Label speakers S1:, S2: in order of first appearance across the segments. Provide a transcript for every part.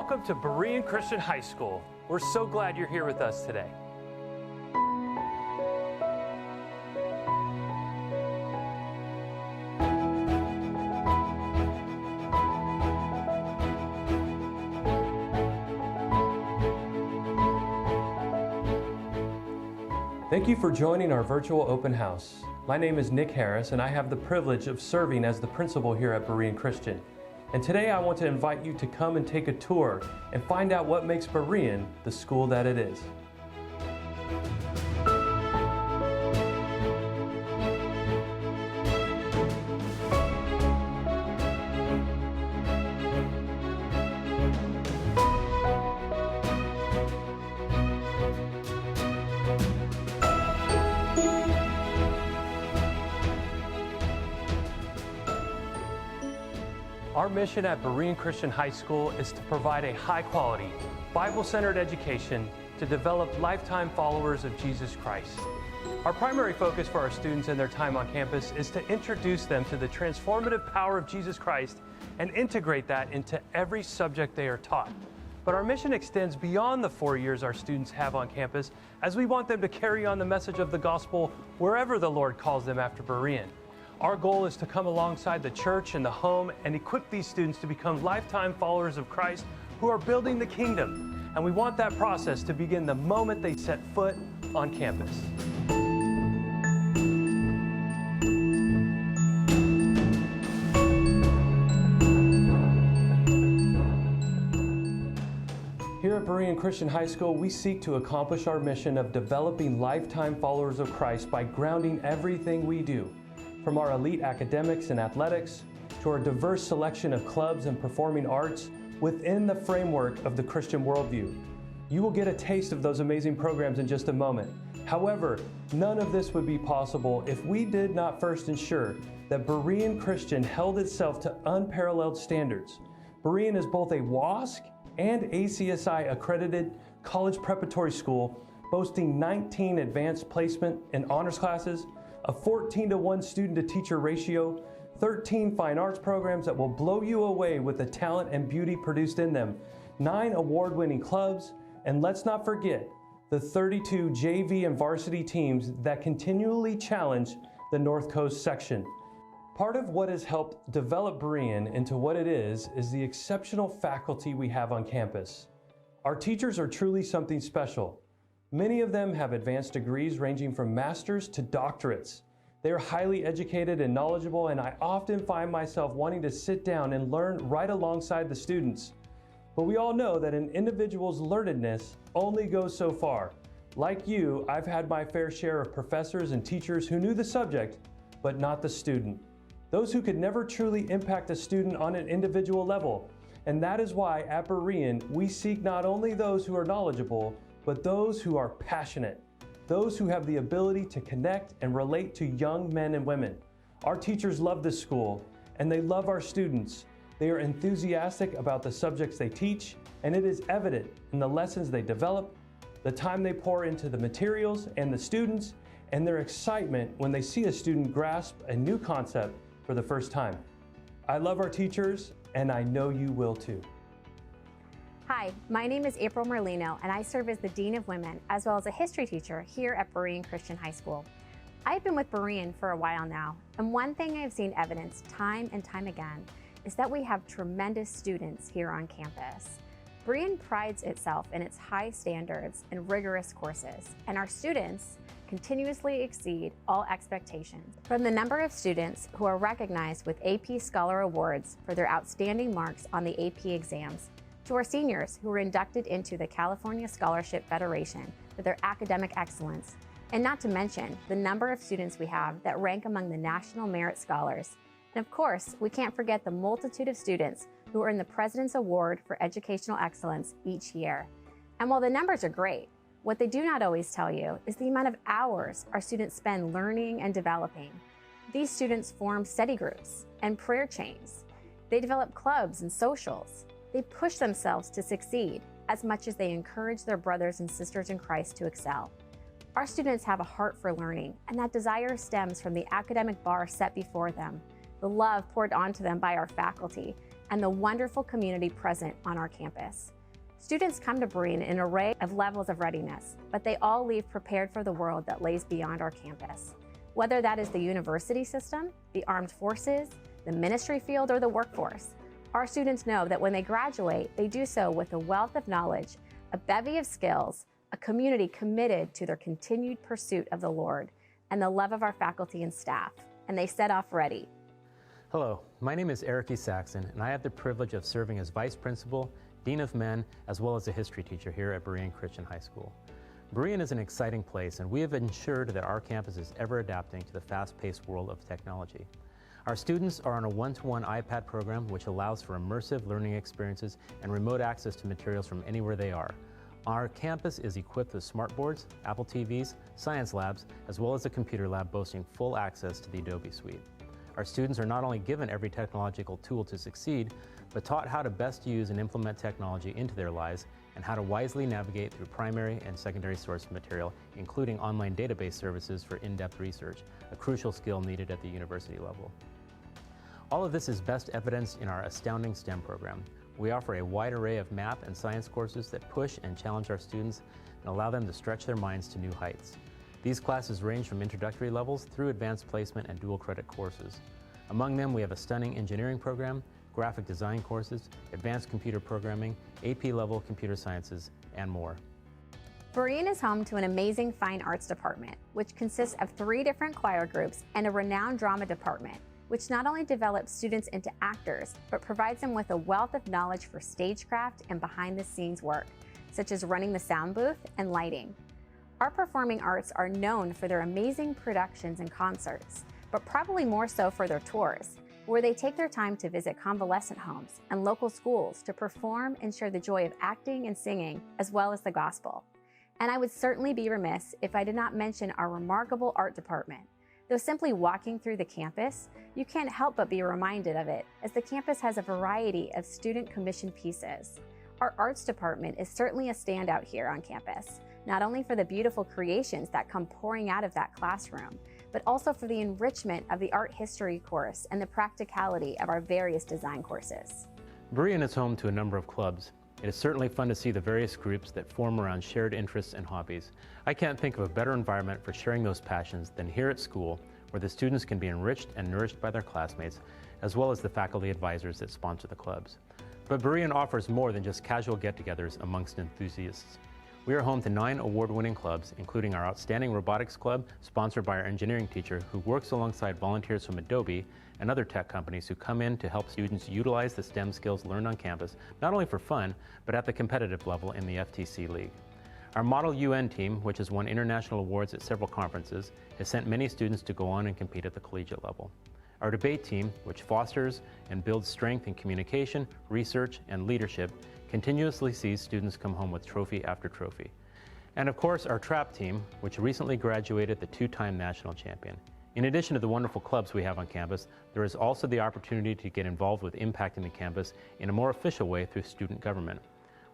S1: Welcome to Berean Christian High School. We're so glad you're here with us today. Thank you for joining our virtual open house. My name is Nick Harris, and I have the privilege of serving as the principal here at Berean Christian. And today I want to invite you to come and take a tour and find out what makes Berean the school that it is. Our mission at Berean Christian High School is to provide a high-quality, Bible-centered education to develop lifetime followers of Jesus Christ. Our primary focus for our students and their time on campus is to introduce them to the transformative power of Jesus Christ and integrate that into every subject they are taught. But our mission extends beyond the 4 years our students have on campus, as we want them to carry on the message of the gospel wherever the Lord calls them after Berean. Our goal is to come alongside the church and the home and equip these students to become lifetime followers of Christ who are building the kingdom. And we want that process to begin the moment they set foot on campus. Here at Berean Christian High School, we seek to accomplish our mission of developing lifetime followers of Christ by grounding everything we do, from our elite academics and athletics to our diverse selection of clubs and performing arts within the framework of the Christian worldview. You will get a taste of those amazing programs in just a moment. However, none of this would be possible if we did not first ensure that Berean Christian held itself to unparalleled standards. Berean is both a WASC and ACSI accredited college preparatory school, boasting 19 advanced placement and honors classes, a 14-to-1 student-to-teacher ratio, 13 fine arts programs that will blow you away with the talent and beauty produced in them, 9 award-winning clubs, and let's not forget the 32 JV and varsity teams that continually challenge the North Coast section. Part of what has helped develop Berean into what it is the exceptional faculty we have on campus. Our teachers are truly something special. Many of them have advanced degrees ranging from masters to doctorates. They are highly educated and knowledgeable, and I often find myself wanting to sit down and learn right alongside the students. But we all know that an individual's learnedness only goes so far. Like you, I've had my fair share of professors and teachers who knew the subject, but not the student. Those who could never truly impact a student on an individual level. And that is why at Berean, we seek not only those who are knowledgeable, but those who are passionate, those who have the ability to connect and relate to young men and women. Our teachers love this school, and they love our students. They are enthusiastic about the subjects they teach, and it is evident in the lessons they develop, the time they pour into the materials and the students, and their excitement when they see a student grasp a new concept for the first time. I love our teachers, and I know you will too.
S2: Hi, my name is April Merlino, and I serve as the Dean of Women, as well as a history teacher here at Berean Christian High School. I've been with Berean for a while now, and one thing I've seen evidenced time and time again is that we have tremendous students here on campus. Berean prides itself in its high standards and rigorous courses, and our students continuously exceed all expectations. From the number of students who are recognized with AP Scholar Awards for their outstanding marks on the AP exams, to our seniors who were inducted into the California Scholarship Federation for their academic excellence, and not to mention the number of students we have that rank among the National Merit Scholars. And of course, we can't forget the multitude of students who earn the President's Award for Educational Excellence each year. And while the numbers are great, what they do not always tell you is the amount of hours our students spend learning and developing. These students form study groups and prayer chains. They develop clubs and socials. They push themselves to succeed as much as they encourage their brothers and sisters in Christ to excel. Our students have a heart for learning, and that desire stems from the academic bar set before them, the love poured onto them by our faculty, and the wonderful community present on our campus. Students come to Berean in an array of levels of readiness, but they all leave prepared for the world that lays beyond our campus. Whether that is the university system, the armed forces, the ministry field, or the workforce, our students know that when they graduate, they do so with a wealth of knowledge, a bevy of skills, a community committed to their continued pursuit of the Lord, and the love of our faculty and staff, and they set off ready.
S3: Hello, my name is Eric E. Saxon, and I have the privilege of serving as Vice Principal, Dean of Men, as well as a history teacher here at Berean Christian High School. Berean is an exciting place, and we have ensured that our campus is ever adapting to the fast-paced world of technology. Our students are on a one-to-one iPad program which allows for immersive learning experiences and remote access to materials from anywhere they are. Our campus is equipped with smart boards, Apple TVs, science labs, as well as a computer lab boasting full access to the Adobe suite. Our students are not only given every technological tool to succeed, but taught how to best use and implement technology into their lives and how to wisely navigate through primary and secondary source material, including online database services for in-depth research, a crucial skill needed at the university level. All of this is best evidenced in our astounding STEM program. We offer a wide array of math and science courses that push and challenge our students and allow them to stretch their minds to new heights. These classes range from introductory levels through advanced placement and dual credit courses. Among them, we have a stunning engineering program, graphic design courses, advanced computer programming, AP-level computer sciences, and more.
S2: Berean is home to an amazing fine arts department, which consists of 3 different choir groups and a renowned drama department, which not only develops students into actors, but provides them with a wealth of knowledge for stagecraft and behind-the-scenes work, such as running the sound booth and lighting. Our performing arts are known for their amazing productions and concerts, but probably more so for their tours, where they take their time to visit convalescent homes and local schools to perform and share the joy of acting and singing, as well as the gospel. And I would certainly be remiss if I did not mention our remarkable art department. Though simply walking through the campus, you can't help but be reminded of it, as the campus has a variety of student commissioned pieces. Our arts department is certainly a standout here on campus, not only for the beautiful creations that come pouring out of that classroom, but also for the enrichment of the art history course and the practicality of our various design courses.
S3: Berean is home to a number of clubs. It is certainly fun to see the various groups that form around shared interests and hobbies. I can't think of a better environment for sharing those passions than here at school, where the students can be enriched and nourished by their classmates, as well as the faculty advisors that sponsor the clubs. But Berean offers more than just casual get-togethers amongst enthusiasts. We are home to 9 award-winning clubs, including our outstanding robotics club, sponsored by our engineering teacher, who works alongside volunteers from Adobe and other tech companies who come in to help students utilize the STEM skills learned on campus, not only for fun, but at the competitive level in the FTC League. Our Model UN team, which has won international awards at several conferences, has sent many students to go on and compete at the collegiate level. Our debate team, which fosters and builds strength in communication, research, and leadership, continuously sees students come home with trophy after trophy. And of course, our trap team, which recently graduated the 2-time national champion. In addition to the wonderful clubs we have on campus, there is also the opportunity to get involved with impacting the campus in a more official way through student government.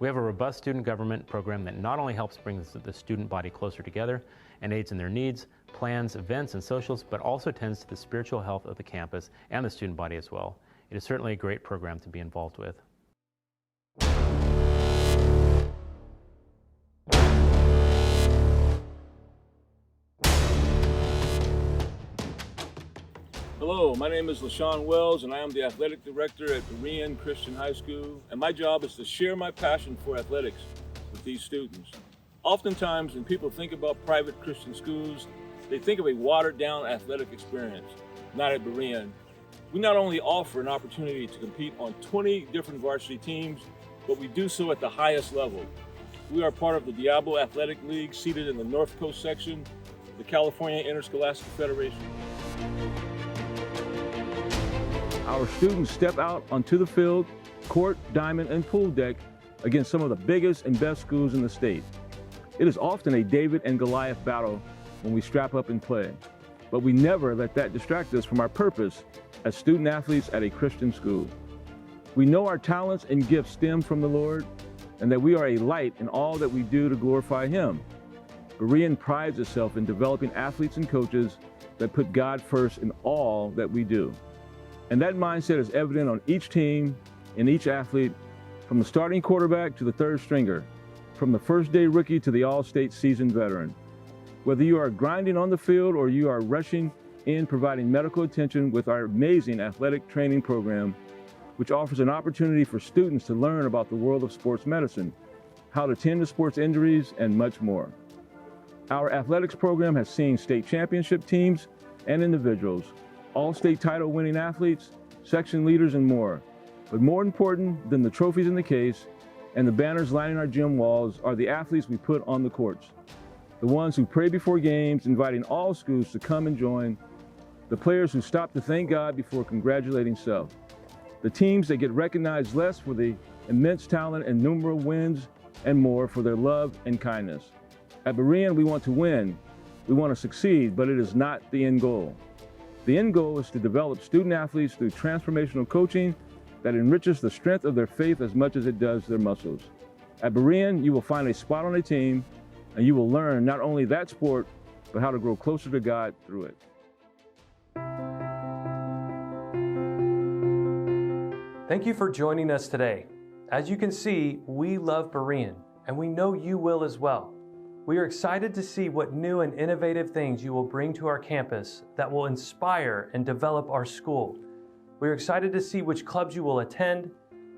S3: We have a robust student government program that not only helps bring the student body closer together and aids in their needs, plans, events, and socials, but also tends to the spiritual health of the campus and the student body as well. It is certainly a great program to be involved with.
S4: Hello, my name is LaShawn Wells, and I am the athletic director at Berean Christian High School, and my job is to share my passion for athletics with these students. Oftentimes, when people think about private Christian schools, they think of a watered-down athletic experience. Not at Berean. We not only offer an opportunity to compete on 20 different varsity teams, but we do so at the highest level. We are part of the Diablo Athletic League, seated in the North Coast section of the California Interscholastic Federation. Our students step out onto the field, court, diamond, and pool deck against some of the biggest and best schools in the state. It is often a David and Goliath battle when we strap up and play, but we never let that distract us from our purpose as student athletes at a Christian school. We know our talents and gifts stem from the Lord, and that we are a light in all that we do to glorify Him. Berean prides itself in developing athletes and coaches that put God first in all that we do. And that mindset is evident on each team, in each athlete, from the starting quarterback to the third stringer, from the first day rookie to the all-state seasoned veteran. Whether you are grinding on the field or you are rushing in providing medical attention with our amazing athletic training program, which offers an opportunity for students to learn about the world of sports medicine, how to tend to sports injuries, and much more. Our athletics program has seen state championship teams and individuals, all-state title-winning athletes, section leaders, and more. But more important than the trophies in the case and the banners lining our gym walls are the athletes we put on the courts. The ones who pray before games, inviting all schools to come and join. The players who stop to thank God before congratulating self. The teams that get recognized less for the immense talent and numerous wins, and more for their love and kindness. At Berean, we want to win. We want to succeed, but it is not the end goal. The end goal is to develop student athletes through transformational coaching that enriches the strength of their faith as much as it does their muscles. At Berean, you will find a spot on a team, and you will learn not only that sport, but how to grow closer to God through it.
S1: Thank you for joining us today. As you can see, we love Berean, and we know you will as well. We are excited to see what new and innovative things you will bring to our campus that will inspire and develop our school. We are excited to see which clubs you will attend,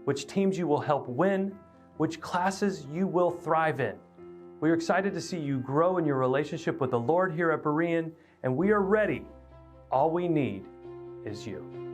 S1: which teams you will help win, which classes you will thrive in. We are excited to see you grow in your relationship with the Lord here at Berean, and we are ready. All we need is you.